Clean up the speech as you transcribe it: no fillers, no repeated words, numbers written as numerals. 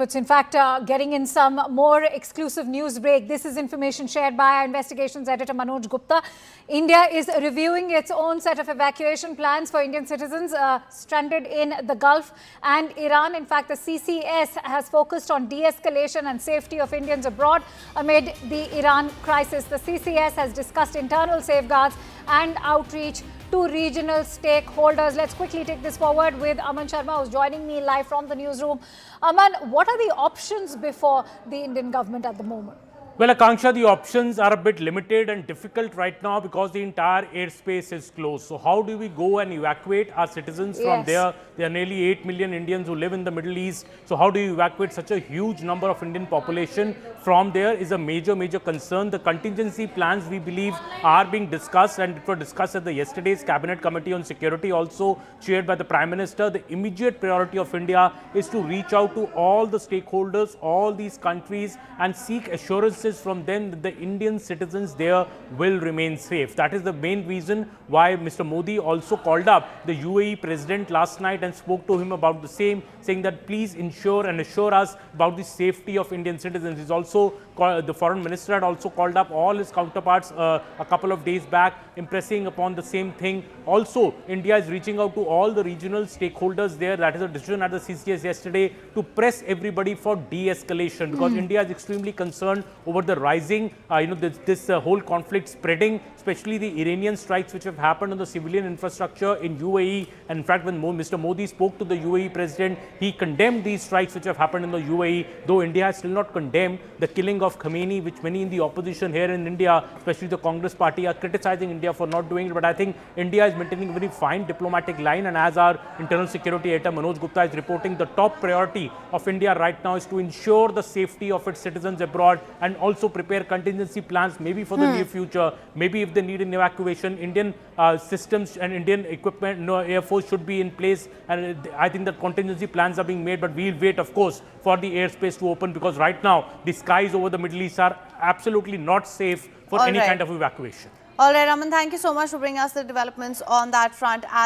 inputs. In fact, getting in some more exclusive news break. This is information shared by our investigations editor Manoj Gupta. India is reviewing its own set of evacuation plans for Indian citizens stranded in the Gulf and Iran. In fact, the CCS has focused on de-escalation and safety of Indians abroad amid the Iran crisis. The CCS has discussed internal safeguards and outreach to regional stakeholders. Let's quickly take this forward with Aman Sharma, who's joining me live from the newsroom. Aman, what are the options before the Indian government at the moment? Well, Akanksha, the options are a bit limited and difficult right now because the entire airspace is closed. So how do we go and evacuate our citizens from there? There are nearly 8 million Indians who live in the Middle East. So how do you evacuate such a huge number of Indian population from there is a major concern. The contingency plans, we believe, are being discussed, and it was discussed at the yesterday's Cabinet Committee on Security, also chaired by the Prime Minister. The immediate priority of India is to reach out to all the stakeholders, all these countries, and seek assurances from them that the Indian citizens there will remain safe. That is the main reason why Mr. Modi also called up the UAE president last night and spoke to him about the same, saying that please ensure and assure us about the safety of Indian citizens. He's also the foreign minister had also called up all his counterparts a couple of days back, impressing upon the same thing. Also, India is reaching out to all the regional stakeholders there. That is a decision at the CCS yesterday to press everybody for de-escalation, because India is extremely concerned over the rising, this whole conflict spreading, especially the Iranian strikes which have happened on the civilian infrastructure in UAE. And in fact, when Mr. Modi spoke to the UAE president, he condemned these strikes which have happened in the UAE, though India has still not condemned the killing of Khamenei, which many in the opposition here in India, especially the Congress party, are criticizing India for not doing it. But I think India is maintaining a very fine diplomatic line, and as our internal security editor Manoj Gupta is reporting, the top priority of India right now is to ensure the safety of its citizens abroad and also prepare contingency plans, maybe for the near future, maybe if they need an evacuation. Indian systems and Indian equipment, Air Force should be in place, and I think that contingency plans are being made, but we'll wait, of course, for the airspace to open, because right now the skies over the Middle East are absolutely not safe for any kind of evacuation. All right, Raman, thank you so much for bringing us the developments on that front.